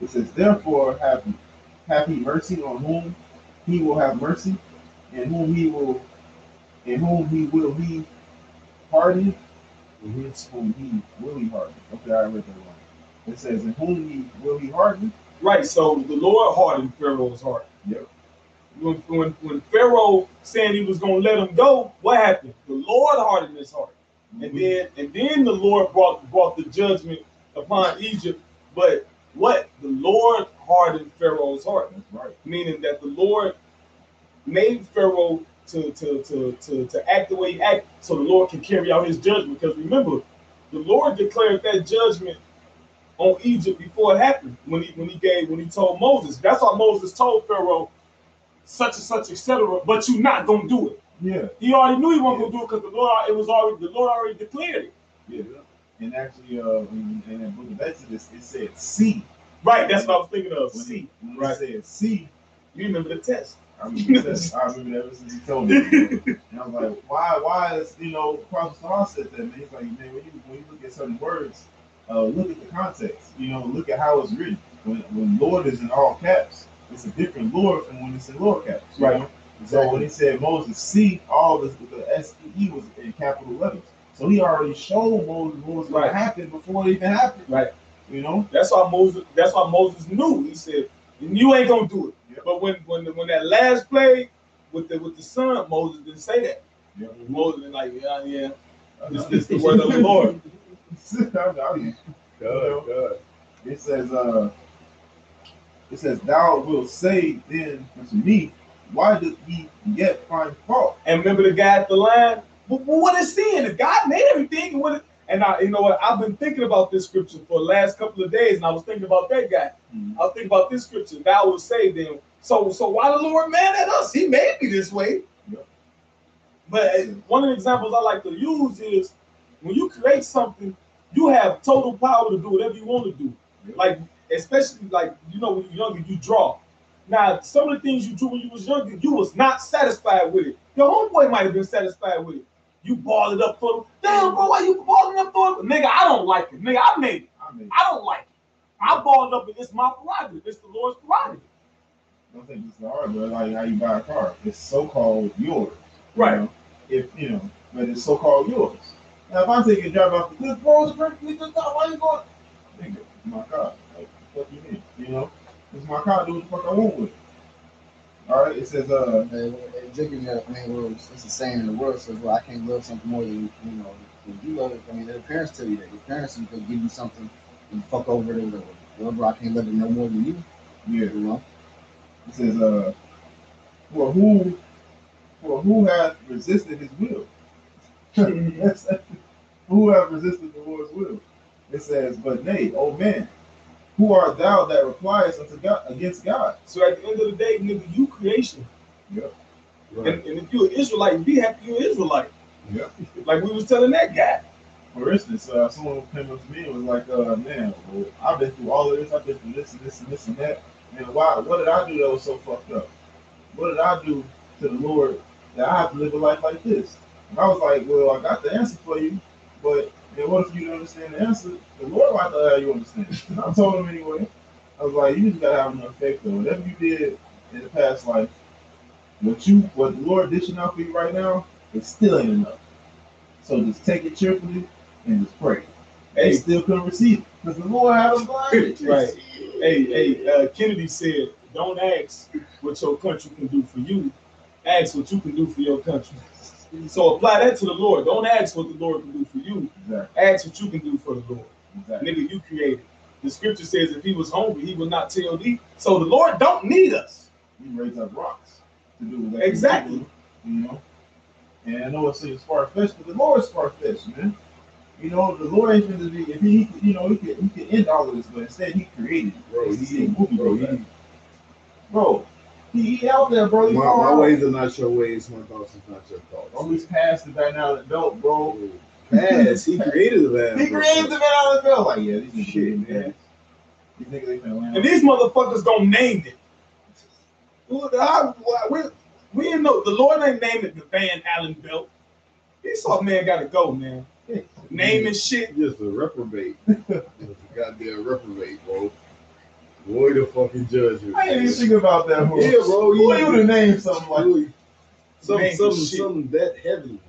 It says, therefore have he mercy on whom he will have mercy, and whom he will he harden. It's whom he will he harden. Okay, I read that wrong. It says, in whom he will he harden. Right, so the Lord hardened Pharaoh's heart. Yep. When Pharaoh saying he was going to let him go, what happened? The Lord hardened his heart. And then the Lord brought the judgment upon Egypt. But what? The Lord hardened Pharaoh's heart. That's right. Meaning that the Lord made Pharaoh to act the way he acted so the Lord can carry out his judgment. Because remember, the Lord declared that judgment on Egypt before it happened when he told Moses. That's why Moses told Pharaoh such and such, etc. But you're not gonna do it. Yeah. He already knew he wasn't gonna do it because the Lord already declared it. Yeah. And actually, in the book of Exodus, it said see. Right. That's what I was thinking of. When See. When Right. it said see, You remember the test. I remember that ever since he told me. And I was like, why is, Prophet Salah said that, man. He's like, man, when you look at certain words, look at the context. Look at how it's written. When Lord is in all caps, it's a different Lord from when it's in lower caps. Right. So when he said Moses see, all the SE was in capital letters. So he already showed Moses what was going to happen before it even happened. Right. That's why Moses knew. He said, you ain't gonna do it. Yep. But when that last plague with the sun, Moses didn't say that. Yep. Moses was like, yeah. This is the word of the Lord. God. It says, thou wilt say then unto me, why did he yet find fault? And remember the guy at the line? What is sin? If God made everything, and you know what? I've been thinking about this scripture for the last couple of days, and I was thinking about that guy. Mm-hmm. I was thinking about this scripture. Thou will say then, so why the Lord mad at us? He made me this way. Yep. But one of the examples I like to use is when you create something, you have total power to do whatever you want to do. Yep. Like, especially when you're younger, you draw. Now, some of the things you drew when you was younger, you was not satisfied with it. Your homeboy might have been satisfied with it. You balled it up for him. Damn, bro, why you balling up for him? Nigga, I don't like it. Nigga, I made it. I don't like it. I balled up and it's my prerogative. It's the Lord's prerogative. I don't think it's hard, but like how you buy a car. It's so-called yours. Right. But it's so-called yours. Now, if I take a drive off the cliff, bro, it's perfectly good car. Why you going? Nigga, it's my car. Like, what you mean? It's my car. Do what the fuck I want with it. All right. It says, it's a saying in the world says, well, I can't love something more than you love it. I mean, their parents tell you that. Your parents can give you something and fuck over it or whatever. I can't love it no more than you. Yeah. It says, for who hath resisted his will? Who hath resisted the Lord's will? It says, but nay, O man, who art thou that repliest unto God against God? So at the end of the day, nigga, you creation. Yep. Right. And if you're an Israelite, be happy you're an Israelite. Yep. Like we was telling that guy. For instance, someone came up to me and was like, man, well, I've been through all of this. I've been through this and this and this and that. And what did I do that was so fucked up? What did I do to the Lord that I have to live a life like this? And I was like, well, I got the answer for you, but in order for you to understand the answer, the Lord might not have you understand. And I told him anyway. I was like, you just gotta have enough faith though. Whatever you did in the past life, what the Lord dishing out for you right now, it still ain't enough. So just take it cheerfully and just pray. They still couldn't receive it because the Lord had them blind. Right. Kennedy said, don't ask what your country can do for you. Ask what you can do for your country. So apply that to the Lord. Don't ask what the Lord can do for you. Exactly. Ask what you can do for the Lord. Exactly. Nigga, you created. The scripture says if he was hungry, he would not tell thee. So the Lord don't need us. He raised up rocks to do exactly. And I know it seems far-fetched, but the Lord's far-fetched, man. The Lord ain't going to be, if he could end all of this, but instead he created it. He out there, bro. My ways are not your ways. My thoughts is not your thoughts. Always past the Van Allen belt, bro. Pass. He created the Van. He created the Van Allen belt. Like, yeah, these shit, man. These niggas ain't gonna land. And these motherfuckers gonna name it. We didn't know. The Lord ain't named it the Van Allen belt. He saw man gotta go, man. Naming shit. Just a reprobate. Just a goddamn reprobate, bro. Boy, the fucking judgment. I ain't even thinking about that, bro. Yeah, bro. Who you to name something like something that heavy.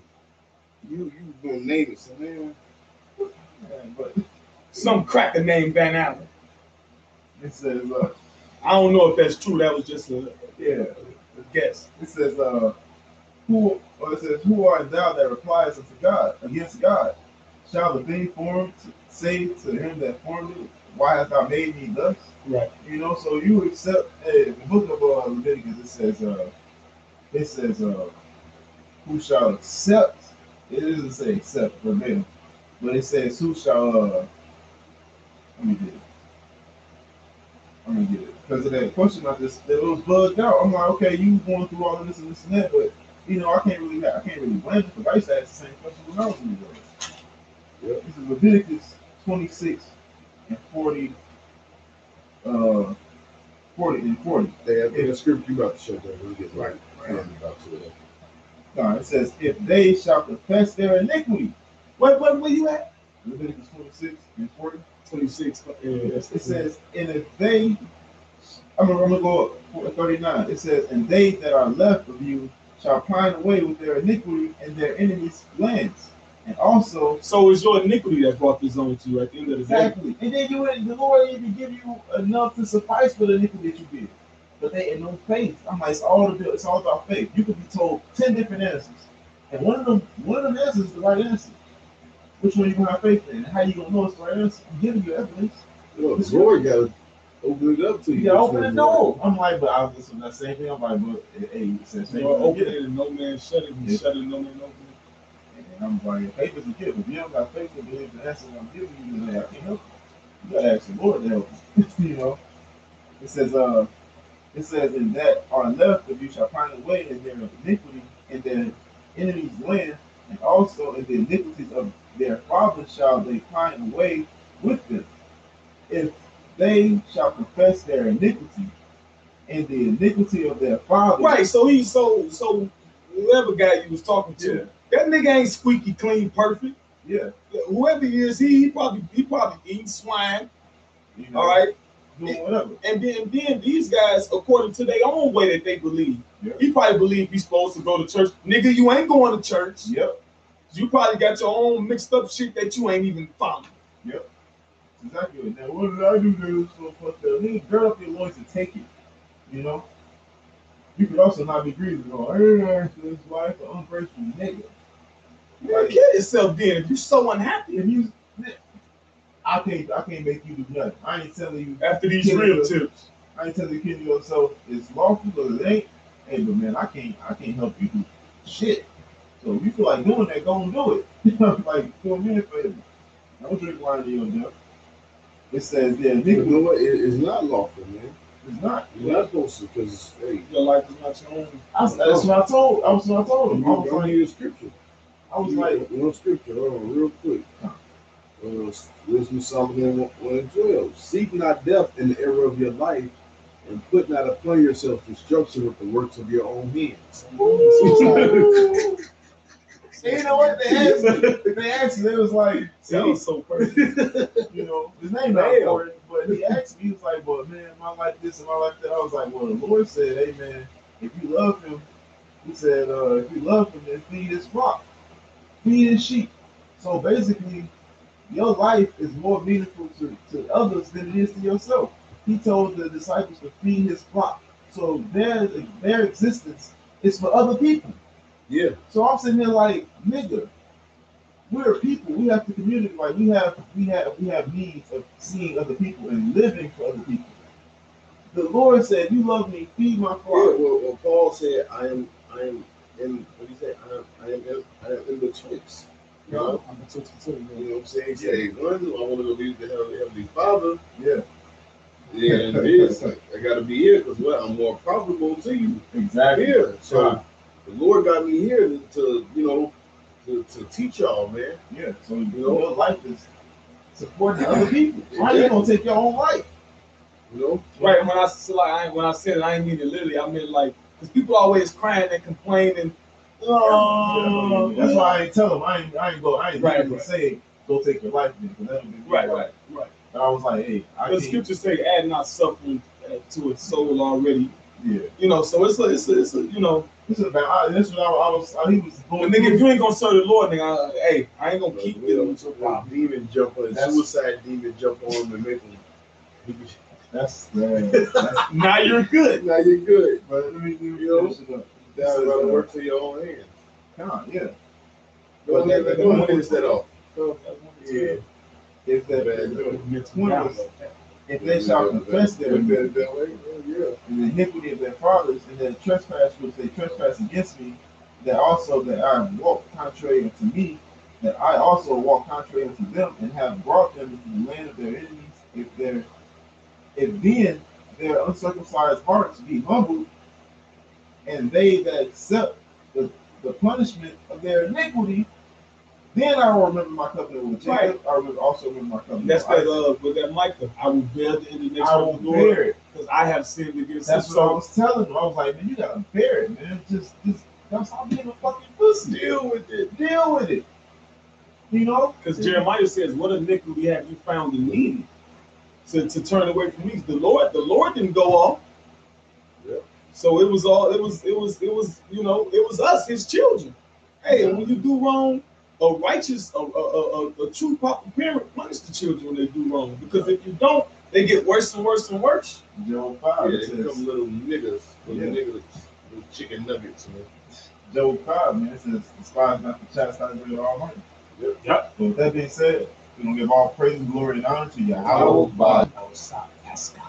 You gonna name it, so man. But some cracker named Van Allen. It says, I don't know if that's true. That was just a guess. It says, who art thou that replies unto God against God? Shall the thing formed say to him that formed it, why hast thou made me thus? Right. So you accept. In the book of Leviticus, it says, who shall accept? It doesn't say accept verbatim, but it says who shall. Let me get it. Because of that question, it was bugged out. I'm like, okay, you going through all of this and this and that, but I can't really blame you because I used to ask the same question when I was in the world. Yep. This is Leviticus 26 and 40. 40 and 40. They have in the scripture you about to show that we get Right. Yeah, about to that. No, it says, if they shall confess their iniquity. Where you at? Leviticus 26 and 40. 26. It says, and if they, I'm gonna go up 39. It says, and they that are left of you shall pine away with their iniquity in their enemies' lands. And also, so it's your iniquity that brought this on to you at the end of the day. exactly. And then the Lord even give you enough to suffice for the iniquity that you did. But they had no faith. I'm like, it's all about faith. You could be told 10 different answers. And one of them answers is the right answer. Which one you gonna have faith in? And how you gonna know it's the right answer? I'm giving you evidence. Well, the Lord gotta open it up to you. Yeah, open the door. I'm like, but I was listening to that same thing. I'm like, but hey, it says faith Lord, is a open gift. it and no man shut it. He shut it, no man open it. And I'm like, faith is a gift. If you don't got faith to believe the answer I'm giving you, then I can't help you. You gotta ask the Lord to help you. You know. It says, in that are left of you shall find a way in their iniquity in their enemies' land, and also in the iniquities of their fathers shall they find a way with them. If they shall confess their iniquity and the iniquity of their fathers. Right, so whoever guy you was talking to, Yeah. that nigga ain't squeaky clean perfect. Yeah. Whoever he is, he probably eating swine. You know, All right. doing whatever. And then these guys, according to their own way that they believe, Yeah. he probably believe he's supposed to go to church. Nigga, you ain't going to church. Yep. You probably got your own mixed up shit that you ain't even found. Yep. Exactly. Now, what did I do to so fuck that? Nigga, gird up your loins and take it. You know? You could also not be greedy. Going, hey, this wife, an ungrateful nigga. Man, kill yourself then if you're so unhappy. If you, I can't make you do nothing. I ain't telling you. After these Kill real yourself. tips. I ain't telling you kill yourself. It's lawful, but it ain't. Hey, but man, I can't help you do shit. So if you feel like doing that, go and do it. Like, do me a favor. Don't drink wine in your death. It says there, You nigga, know what? It's not lawful, man. it's not. You're not supposed to, because hey, Your life is not your own. That's what I told. I was what I told him. I was don't like, need a scripture. like, One scripture. Hold on, real quick. Wisdom Solomon 1 and 12. Seek not death in the error of your life, and put not upon yourself destruction with the works of your own hands. you know what they asked me? They asked me. They was like, That was so perfect. you know, his name not important, but he asked me. He was like, "Well, man, am I like this? Am I like that?" I was like, "Well, the Lord said, hey, man, if you love Him, He said, if you love Him, then feed His flock, feed His sheep." So basically, your life is more meaningful to others than it is to yourself. He told the disciples to feed His flock. So their existence is for other people. Yeah. So I'm sitting there like, nigga, we're people. We have to communicate. Like we have needs of seeing other people and living for other people. The Lord said, "You love me, feed my flock." Yeah, well, Paul said, I am in what do you say? I am in betwixt. You know? I'm betwixt the two. You know what I'm saying? He said, hey, one, I want to go be the Heavenly Father. Yeah, Yeah, and this, I got to be here because I'm more profitable to you exactly. here. So the Lord got me here to to teach y'all, man. Yeah, so your life is supporting other people. Why Exactly. you gonna take your own life? You know? Right, when I said it, I didn't mean it literally. I meant like, because people always crying and complaining. Oh, That's why I ain't tell them. I ain't Right, literally right. say go take your life, because that would be Right. And I was like, hey, I The can't. scriptures say, "Add not suffering to its soul already." Yeah, You know, so it's a you know. this is about. This is what I was. He was But going. nigga, if you ain't gonna serve the Lord, nigga, hey, I ain't gonna keep Well, dealing with your problem. demon jump on, That's- suicide demon jump on him and make him. That's Now you're good. Now you're good. But let me You know, finish it up. That's about to work to your own hand. Come on, yeah. Go ahead and finish that off. Yeah. If that if they shall confess their Yeah. and the iniquity of their fathers and their trespass which they trespass against me, that also that I have walked contrary unto me, that I also walk contrary unto them, and have brought them into the land of their enemies, if then their uncircumcised hearts be humbled, and they that accept the punishment of their iniquity, Then I will remember my covenant with Jacob. I will also remember my covenant That's with that Isaac. with that Micah. I will bear the indignation I of will the Lord bear it. because I have sinned against him. That's what I was telling him. I was like, man, you gotta bear it, man. Just don't stop being a fucking pussy. Deal with it. Deal with it. You know? Because Jeremiah says, "What iniquity have you found in me to turn away from me?" The Lord didn't go off. Yeah. So it was us, his children. Hey, when you do wrong, a righteous, a true proper parent punish the children when they do wrong. Because if you don't, they get worse and worse and worse. Job 5 Yeah, it they says, become little niggas, Yeah. little chicken nuggets, man. Job 5, man, it says, despise not the chastisement of the Almighty. Yep. So with that being said, we're gonna give all praise and glory and honor to Yahweh Yahweh by That's God.